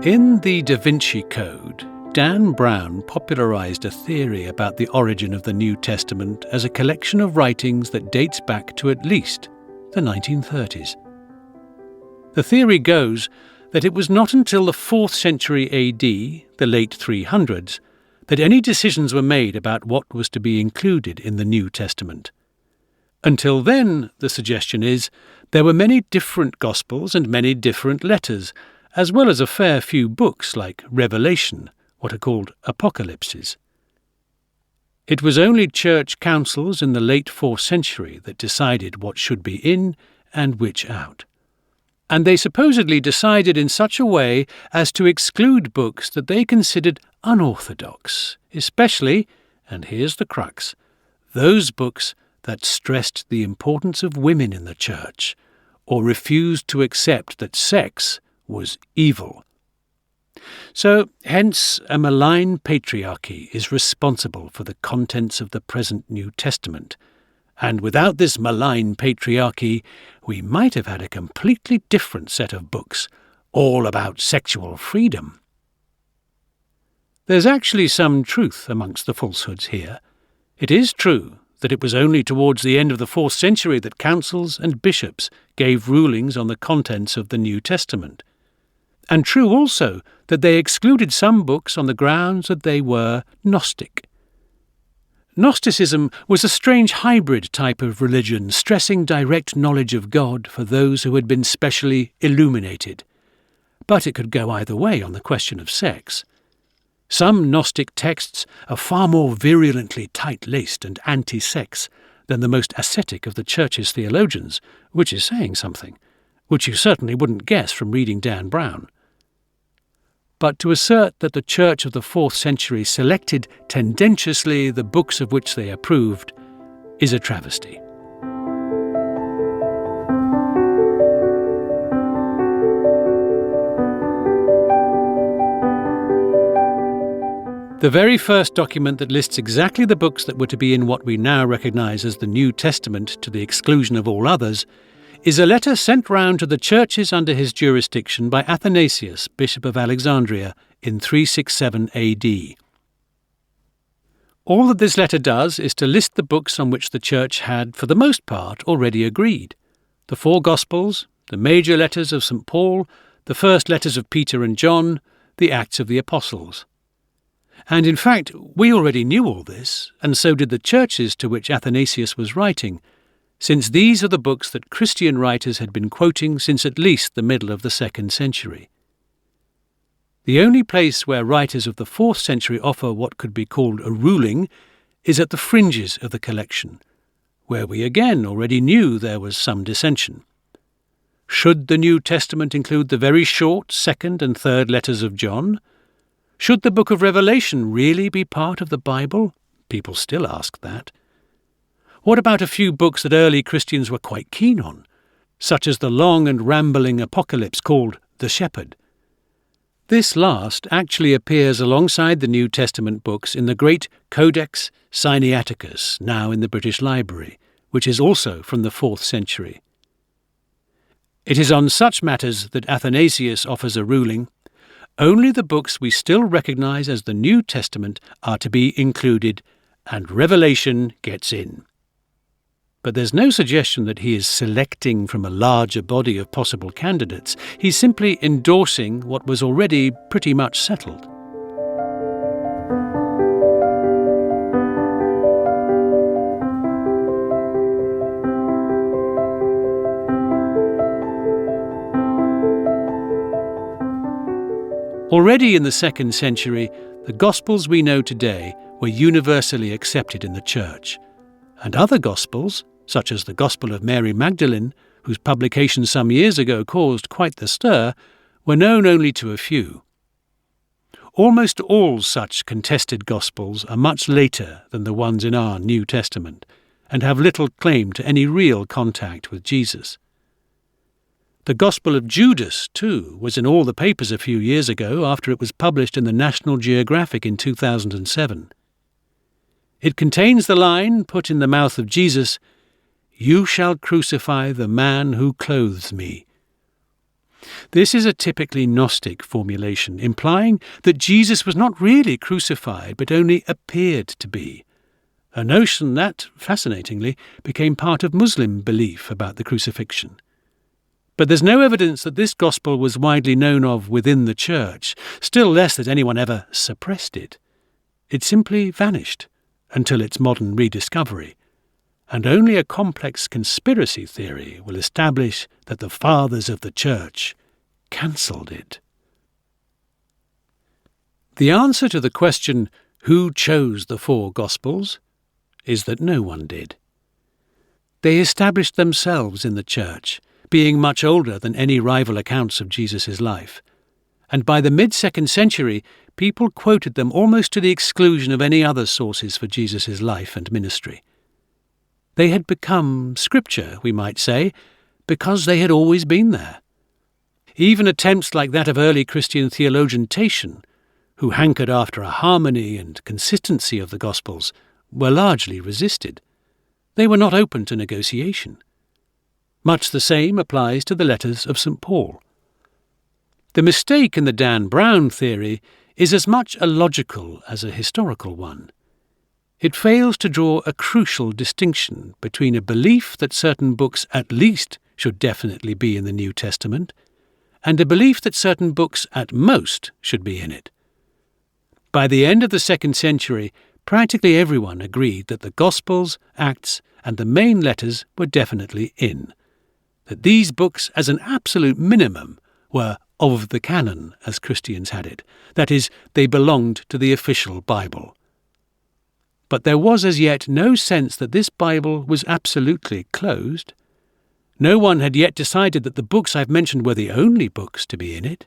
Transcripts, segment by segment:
In the Vinci Code, Dan Brown popularized a theory about the origin of the New Testament as a collection of writings that dates back to at least the 1930s. The theory goes that it was not until the 4th century AD, the late 300s, that any decisions were made about what was to be included in the New Testament. Until then, the suggestion is, there were many different Gospels and many different letters, as well as a fair few books like Revelation, what are called Apocalypses. It was only church councils in the late 4th century that decided what should be in and which out. And they supposedly decided in such a way as to exclude books that they considered unorthodox, especially, and here's the crux, those books that stressed the importance of women in the church, or refused to accept that sex was evil. So, hence, a malign patriarchy is responsible for the contents of the present New Testament, and without this malign patriarchy, we might have had a completely different set of books, all about sexual freedom. There's actually some truth amongst the falsehoods here. It is true that it was only towards the end of the 4th century that councils and bishops gave rulings on the contents of the New Testament. And true also that they excluded some books on the grounds that they were Gnostic. Gnosticism was a strange hybrid type of religion, stressing direct knowledge of God for those who had been specially illuminated. But it could go either way on the question of sex. Some Gnostic texts are far more virulently tight-laced and anti-sex than the most ascetic of the Church's theologians, which is saying something, which you certainly wouldn't guess from reading Dan Brown. But to assert that the Church of the 4th century selected tendentiously the books of which they approved is a travesty. The very first document that lists exactly the books that were to be in what we now recognize as the New Testament to the exclusion of all others is a letter sent round to the churches under his jurisdiction by Athanasius, Bishop of Alexandria, in 367 AD. All that this letter does is to list the books on which the Church had, for the most part, already agreed. The 4 Gospels, the major letters of St. Paul, the first letters of Peter and John, the Acts of the Apostles. And in fact, we already knew all this, and so did the churches to which Athanasius was writing, since these are the books that Christian writers had been quoting since at least the middle of the 2nd century. The only place where writers of the 4th century offer what could be called a ruling is at the fringes of the collection, where we again already knew there was some dissension. Should the New Testament include the very short 2nd and 3rd letters of John? Should the book of Revelation really be part of the Bible? People still ask that. What about a few books that early Christians were quite keen on, such as the long and rambling Apocalypse called The Shepherd? This last actually appears alongside the New Testament books in the great Codex Sinaiticus, now in the British Library, which is also from the 4th century. It is on such matters that Athanasius offers a ruling. Only the books we still recognize as the New Testament are to be included, and Revelation gets in. But there's no suggestion that he is selecting from a larger body of possible candidates. He's simply endorsing what was already pretty much settled. Already in the 2nd century, the Gospels we know today were universally accepted in the Church, and other Gospels, such as the Gospel of Mary Magdalene, whose publication some years ago caused quite the stir, were known only to a few. Almost all such contested Gospels are much later than the ones in our New Testament, and have little claim to any real contact with Jesus. The Gospel of Judas, too, was in all the papers a few years ago after it was published in the National Geographic in 2007. It contains the line, put in the mouth of Jesus, "You shall crucify the man who clothes me." This is a typically Gnostic formulation, implying that Jesus was not really crucified but only appeared to be, a notion that, fascinatingly, became part of Muslim belief about the crucifixion. But there's no evidence that this gospel was widely known of within the Church, still less that anyone ever suppressed it. It simply vanished until its modern rediscovery, and only a complex conspiracy theory will establish that the fathers of the Church cancelled it. The answer to the question, who chose the four Gospels, is that no one did. They established themselves in the Church, being much older than any rival accounts of Jesus' life, and by the mid-2nd century, people quoted them almost to the exclusion of any other sources for Jesus' life and ministry. They had become scripture, we might say, because they had always been there. Even attempts like that of early Christian theologian Tatian, who hankered after a harmony and consistency of the Gospels, were largely resisted. They were not open to negotiation. Much the same applies to the letters of St. Paul. The mistake in the Dan Brown theory is as much a logical as a historical one. It fails to draw a crucial distinction between a belief that certain books at least should definitely be in the New Testament and a belief that certain books at most should be in it. By the end of the 2nd century, practically everyone agreed that the Gospels, Acts, and the main letters were definitely in, that these books, as an absolute minimum, were of the canon, as Christians had it, that is, they belonged to the official Bible. But there was as yet no sense that this Bible was absolutely closed. No one had yet decided that the books I've mentioned were the only books to be in it,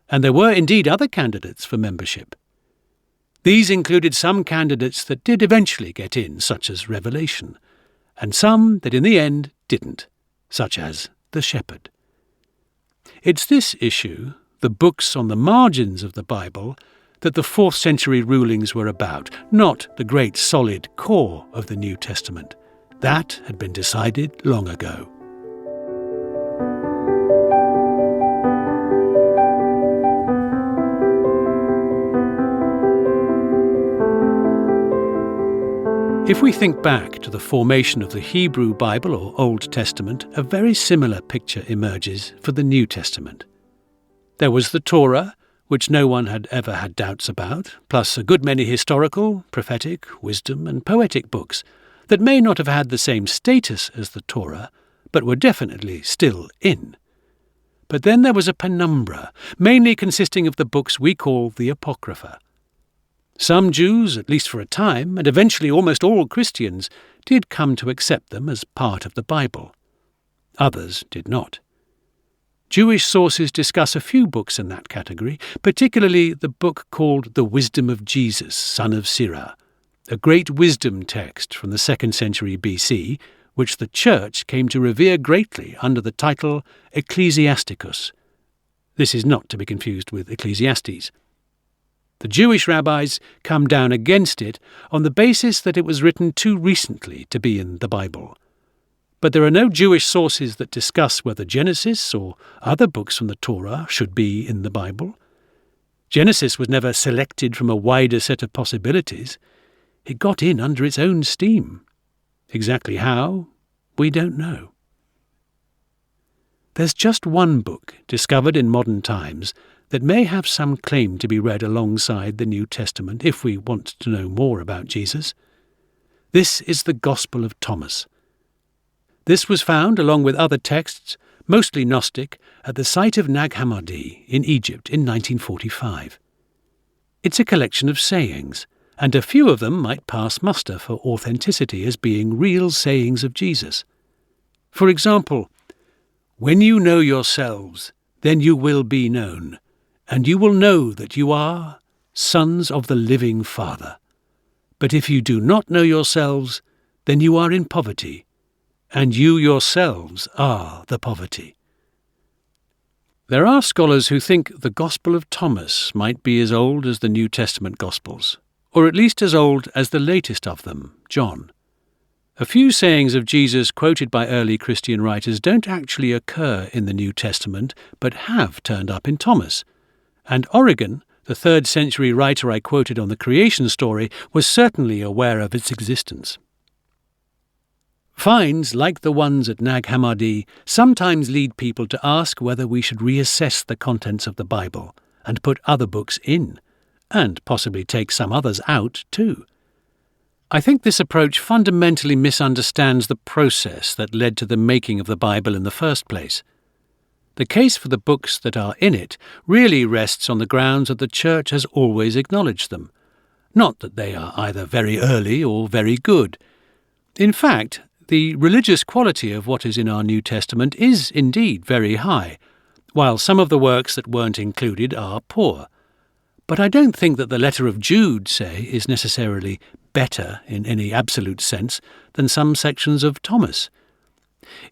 and there were indeed other candidates for membership. These included some candidates that did eventually get in, such as Revelation, and some that in the end didn't, such as the Shepherd. It's this issue, the books on the margins of the Bible, that the 4th century rulings were about, not the great solid core of the New Testament. That had been decided long ago. If we think back to the formation of the Hebrew Bible or Old Testament, a very similar picture emerges for the New Testament. There was the Torah, which no one had ever had doubts about, plus a good many historical, prophetic, wisdom and poetic books that may not have had the same status as the Torah, but were definitely still in. But then there was a penumbra, mainly consisting of the books we call the Apocrypha. Some Jews, at least for a time, and eventually almost all Christians, did come to accept them as part of the Bible. Others did not. Jewish sources discuss a few books in that category, particularly the book called The Wisdom of Jesus, son of Sirach, a great wisdom text from the 2nd century BC, which the Church came to revere greatly under the title Ecclesiasticus. This is not to be confused with Ecclesiastes. The Jewish rabbis come down against it on the basis that it was written too recently to be in the Bible. But there are no Jewish sources that discuss whether Genesis or other books from the Torah should be in the Bible. Genesis was never selected from a wider set of possibilities. It got in under its own steam. Exactly how, we don't know. There's just one book discovered in modern times that may have some claim to be read alongside the New Testament if we want to know more about Jesus. This is the Gospel of Thomas. This was found, along with other texts, mostly Gnostic, at the site of Nag Hammadi in Egypt in 1945. It's a collection of sayings, and a few of them might pass muster for authenticity as being real sayings of Jesus. For example, "When you know yourselves, then you will be known, and you will know that you are sons of the living Father. But if you do not know yourselves, then you are in poverty, and you yourselves are the poverty." There are scholars who think the Gospel of Thomas might be as old as the New Testament Gospels, or at least as old as the latest of them, John. A few sayings of Jesus quoted by early Christian writers don't actually occur in the New Testament, but have turned up in Thomas. And Origen, the 3rd century writer I quoted on the creation story, was certainly aware of its existence. Finds, like the ones at Nag Hammadi, sometimes lead people to ask whether we should reassess the contents of the Bible and put other books in, and possibly take some others out too. I think this approach fundamentally misunderstands the process that led to the making of the Bible in the first place. The case for the books that are in it really rests on the grounds that the Church has always acknowledged them, not that they are either very early or very good. In fact, the religious quality of what is in our New Testament is indeed very high, while some of the works that weren't included are poor. But I don't think that the letter of Jude, say, is necessarily better in any absolute sense than some sections of Thomas.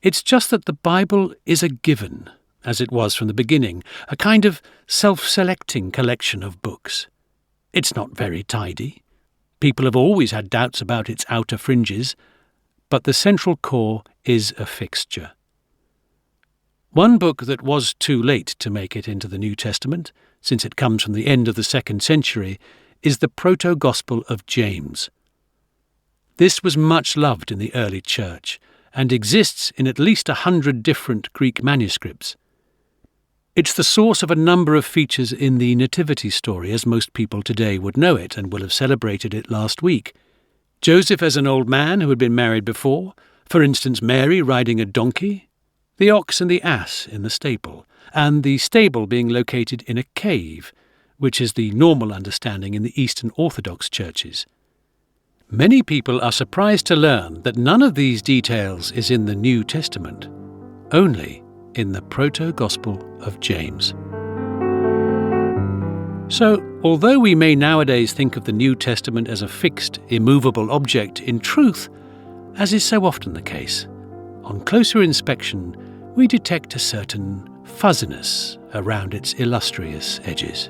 It's just that the Bible is a given, as it was from the beginning, a kind of self-selecting collection of books. It's not very tidy. People have always had doubts about its outer fringes, but the central core is a fixture. One book that was too late to make it into the New Testament, since it comes from the end of the 2nd century, is the Proto-Gospel of James. This was much loved in the early Church, and exists in at least 100 different Greek manuscripts. It's the source of a number of features in the Nativity story, as most people today would know it and will have celebrated it last week. Joseph as an old man who had been married before, for instance Mary riding a donkey, the ox and the ass in the stable, and the stable being located in a cave, which is the normal understanding in the Eastern Orthodox churches. Many people are surprised to learn that none of these details is in the New Testament, only in the Proto-Gospel of James. So, although we may nowadays think of the New Testament as a fixed, immovable object, in truth, as is so often the case, on closer inspection we detect a certain fuzziness around its illustrious edges.